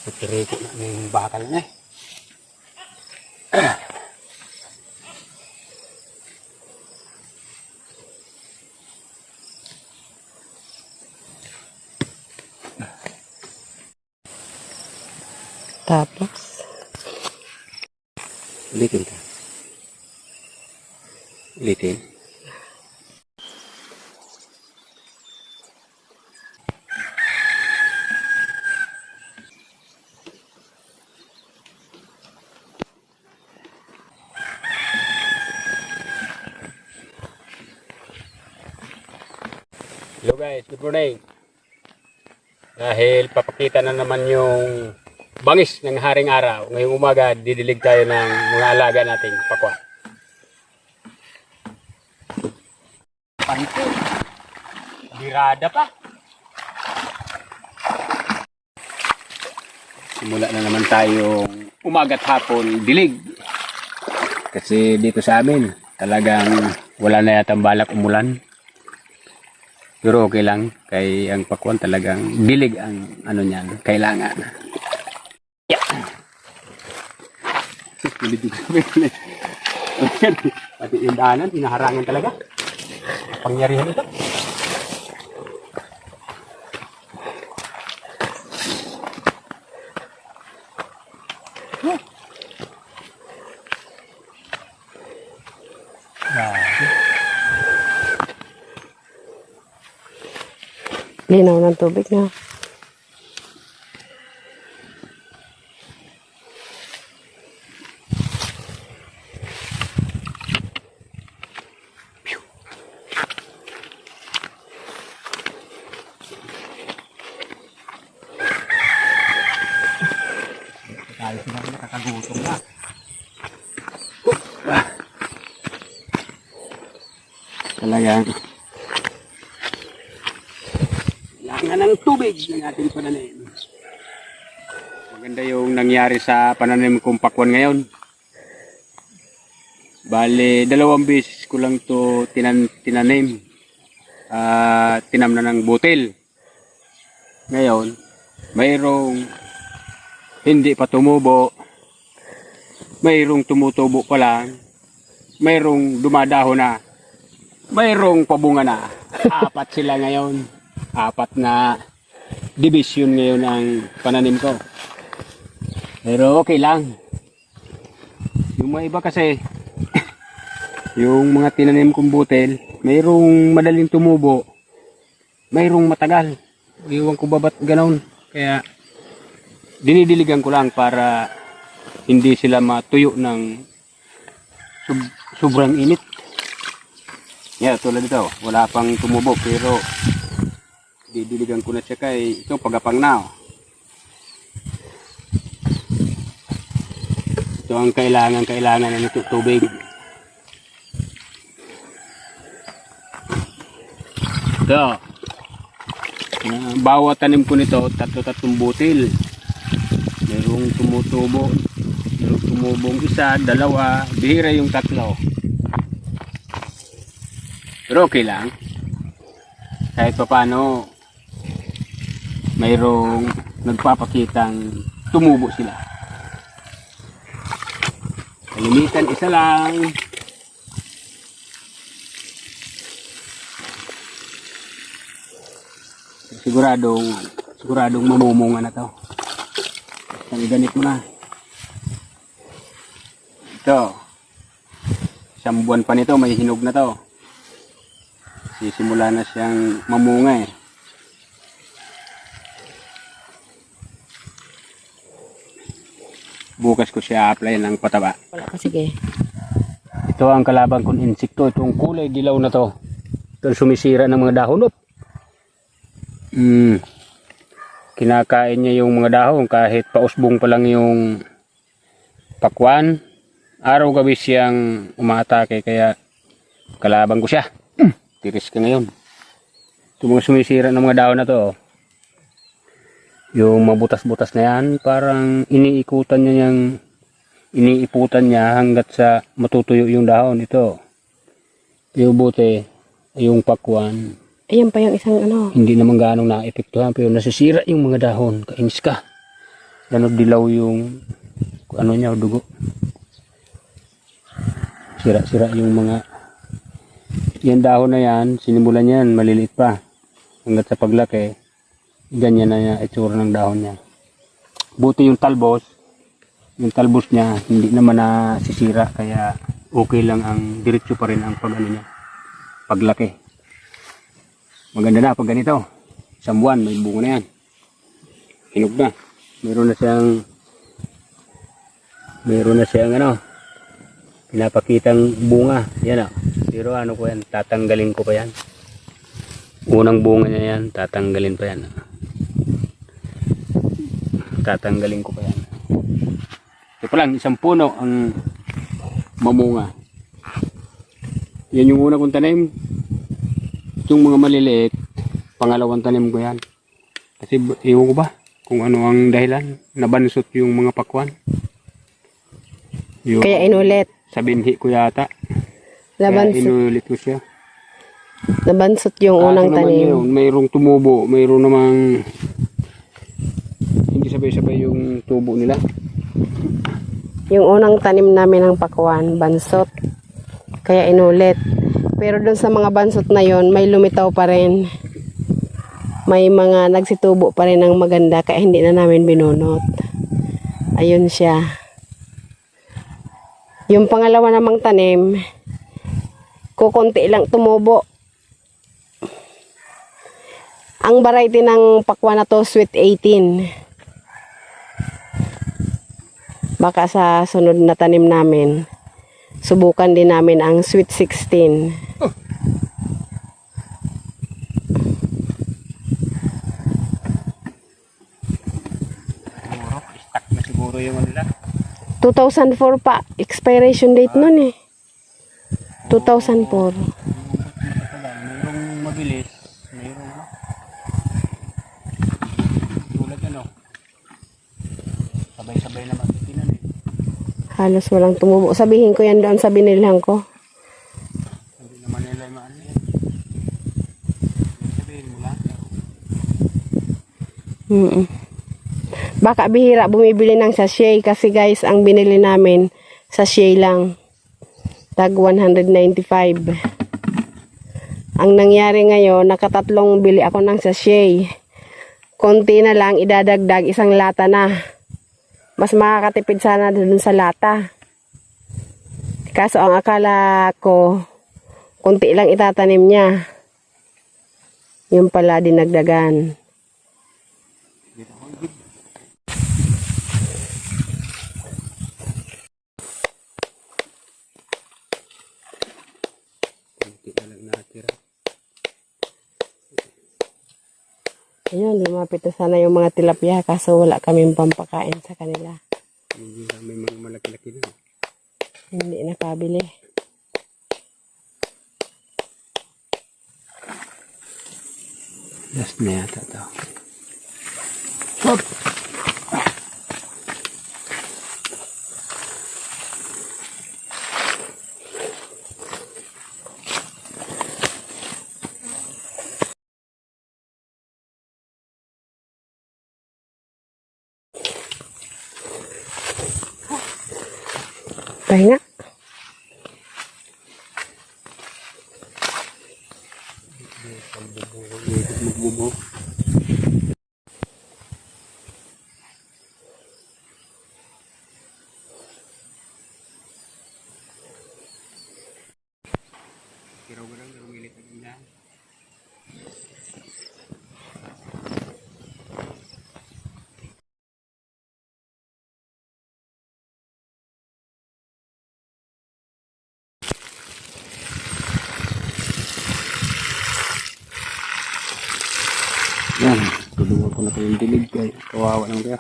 Rikit na yung bakal niya eh. Tapos, Ulitin ka. Ulitin. Hello guys, good morning. Dahil papakita na naman yung bangis ng haring araw. Ngayong umaga, didilig tayo ng mga alaga nating pakwan. Panto. Birada pa. Simula na naman tayong umaga't hapon dilig. Kasi dito sa amin, talagang wala na yatang balak umulan. Pero okay lang, kay ang pakwan talagang dilig ang ano niyan, kailangan. Yeah. Pati yung daanan, hinaharangan talaga. Pangyarihan ito. linaw ng tubig na. Tayo sila nakakagutom na. Talagang kailangan ng tubig ng ating pananim. Maganda yung nangyari sa pananim kong pakwan ngayon. Bale, 2 beses ko lang to tinanim. Tinam na ng butil. Ngayon, mayroong hindi pa tumubo, mayroong tumutubo pa lang, mayroong dumadahon na, mayroong pabunga na. 4 sila ngayon. 4 na division ngayon ang pananim ko. Pero okay lang. Yung mga iba kasi, yung mga tinanim kong butil, mayroong madaling tumubo, mayroong matagal. Iwan ko babat ganoon. Kaya dinidiligan ko lang para hindi sila matuyo ng sobrang init. Yeah, tulad dito, wala pang tumubo pero didiligan ko na siya kay ito pagapang na. Ito ang kailangan na nito tubig. Ito. Bawat tanim ko nito, 3 butil. Mayroong tumutubo, mayroong tumubong 1, 2, bihira yung 3. Pero okay lang. Kahit pa paano, mayroong nagpapakitang tumubo sila. Kalimitan 1 lang. Siguradong mamumunga na to. Ang ganit mo na. Ito. 1 buwan pa nito, may hinog na to. Sisimula na siyang mamunga eh. Bukas ko siya apply ng pataba. Wala pa, sige. Ito ang kalaban kong insekto. Itong kulay dilaw na to. Ito ang sumisira ng mga dahon. Kinakain niya yung mga dahon kahit pausbong pa lang yung pakwan. Araw-gabi siyang umatake kaya kalaban ko siya. Tiris ka ngayon. Ito mga sumisira ng mga dahon na to. Yung mabutas-butas na yan, parang iniiputan niya hanggat sa matutuyo yung dahon. Ito. Yung buti, yung pakwan. Ayan pa yung isang ano. Hindi naman ganong na-epektuhan pero nasisira yung mga dahon. Kainis ka. dilaw yung ano niya, dugo. Sira-sira yung mga yan dahon na yan, sinimulan yan, maliliit pa. Hanggat sa paglaki, ganyan na yung itsura ng dahon niya. Buti yung talbos niya, hindi naman nasisira, kaya okay lang ang diretso pa rin ang paglaki. Maganda na pag ganito. Isang buwan, may bunga na yan. Hinog na. Meron na siyang pinapakitang bunga. Yan pero ano ko yan, tatanggalin ko pa yan. Unang bunga niya yan, tatanggalin pa yan. Tatanggalin ko pa yan. Ito pa lang, isang puno ang mamunga. Yan yung una kong tanim. Yung mga maliliit, pangalawang tanim ko yan. Kasi iwan ko ba kung ano ang dahilan. Nabansot yung mga pakwan. Kaya inulit. Sa binhi ko yata. Kaya Nabansot. inulit ko siya. Nabansot yung unang tanim. Mayroong tumubo, mayroong namang hindi sabay-sabay yung tubo nila. Yung unang tanim namin ng pakwan, bansot. Kaya inulit. Pero dun sa mga bansot na yon, may lumitaw pa rin. May mga nagsitubo pa rin ng maganda, kaya hindi na namin binunot. Ayun siya. Yung pangalawa namang tanim, kukunti lang tumubo. Ang variety ng pakwan na to, Sweet 18. Baka sa sunod na tanim namin, subukan din namin ang Sweet 16. Stuck na siguro yung nila. 2004 pa, expiration date nun eh. 2004. Mayroong mabilis, mayroong tulad sabay-sabay naman tinan eh. Halos walang tumubo. Sabihin ko yan doon sa binilhan ko. Hindi naman nila maano yan. Sabihin mo lang. Baka bihira bumibili ng sachet kasi guys, ang binili namin sachet lang. Tag 195. Ang nangyari ngayon, nakatatlong bili ako ng sachet. Konti na lang, idadagdag, isang lata na. Mas makakatipid sana dun sa lata. Kaso ang akala ko, konti lang itatanim niya. Yung pala dinagdagan. Ayun, lumapit na sana yung mga tilapia kaso wala kaming pampakain sa kanila. May mga malaki-laki na. Hindi nakabili. Last na yata ito. Hop! Pahinga. Magbubo. Kiraw ko lang, umilit ang indahan. Yan, tulungan ko na kayong dilig kay kawawa ng kaya.